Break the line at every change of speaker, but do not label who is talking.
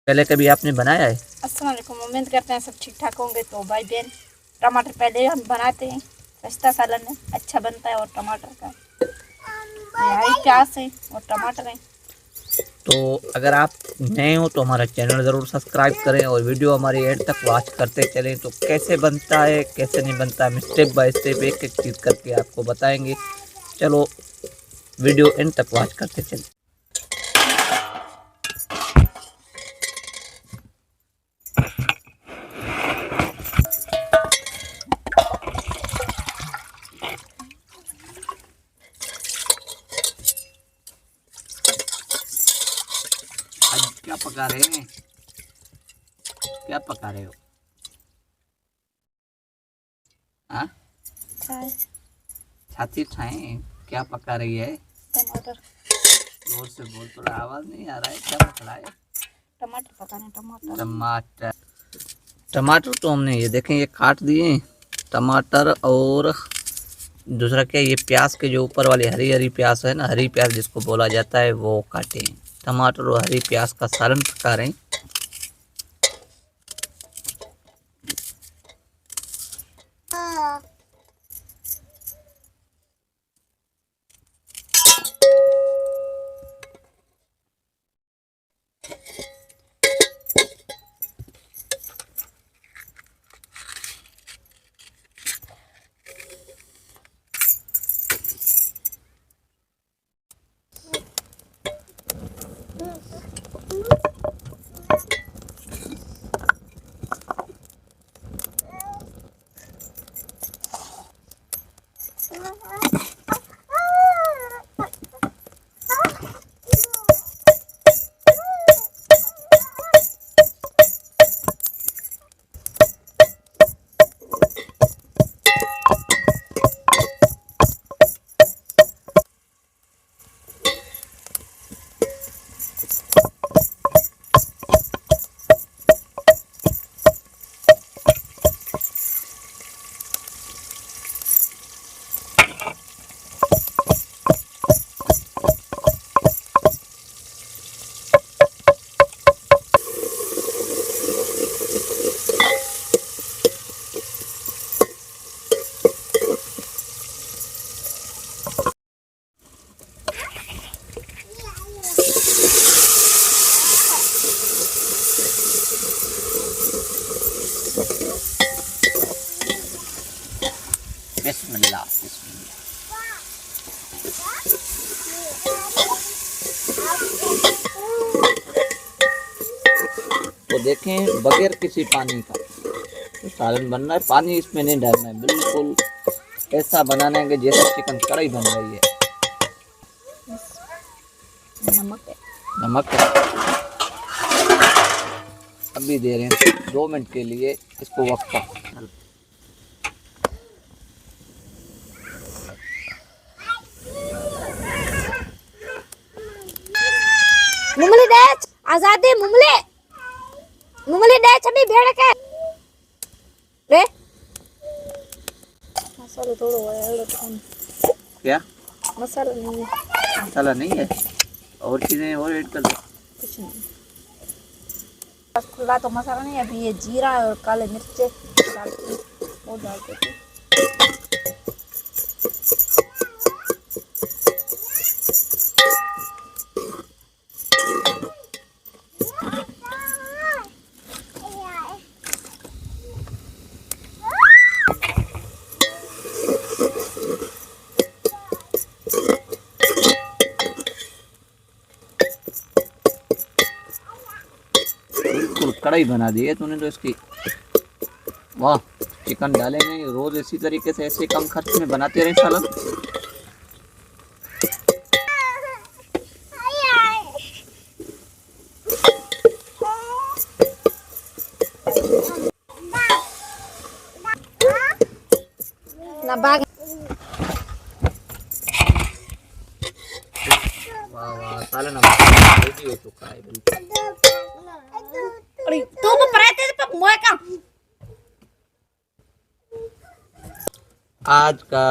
पहले कभी आपने बनाया है?
अस्सलाम वालेकुम, उम्मीद करते हैं सब ठीक ठाक होंगे। तो भाई बहन, टमाटर पहले हम बनाते हैं, सस्ता सालन है, अच्छा बनता है। और टमाटर का हरी प्याज है और टमाटर है।
तो अगर आप नए हो तो हमारा चैनल ज़रूर सब्सक्राइब करें और वीडियो हमारी एंड तक वॉच करते चलें। तो कैसे बनता है कैसे नहीं बनता, हम स्टेप बाय स्टेप एक एक चीज़ करके आपको बताएंगे। चलो वीडियो एंड तक वॉच करते चलें। आज क्या पका रहे हैं? क्या पका रहे हो? हाँ, छाती खाएं। क्या पका रही है?
टमाटर।
जोर से बोल, थोड़ा आवाज नहीं आ रहा है। क्या पक रहा है?
टमाटर पकाने। टमाटर
टमाटर। टमाटर तो हमने ये देखें ये काट दिए टमाटर। और दूसरा क्या, ये प्याज के जो ऊपर वाली हरी हरी प्याज है ना, हरी प्याज जिसको बोला जाता है, वो काटे। टमाटर और हरी प्याज का सालन पका रहे हैं। बिस्मिल्लाह बिस्मिल्लाह। तो देखें, बगैर किसी पानी का तो सालन बनना है। पानी इसमें नहीं डालना है, बिल्कुल ऐसा बनाना है कि जैसे चिकन कढ़ाई बन रही है।
नमक है।
नमक है। अभी दे रहे हैं 2 मिनट के लिए इसको वक्फा।
मुमली डेच आजादी। मुमली मुमली डेच अभी भेड़ के रे मसाला थोड़ा है।
क्या
मसाला नहीं है?
मसाला नहीं है, और चीज़ें और ऐड कर दो।
कुछ नहीं, बस खुला तो मसाला नहीं है। अभी ये जीरा और काले मिर्चे डाल के वो डाल देती।
बिल्कुल कढ़ाई बना दी है तूने तो इसकी। वाह, चिकन डाले नहीं, रोज इसी तरीके से ऐसे कम खर्च में बनाते रहे सालन।
ना बाग।
वाह वाह, सालन हमारा रेडी हो चुका है बिल्कुल।
अरे तू तो पराते पे मोए का
आज का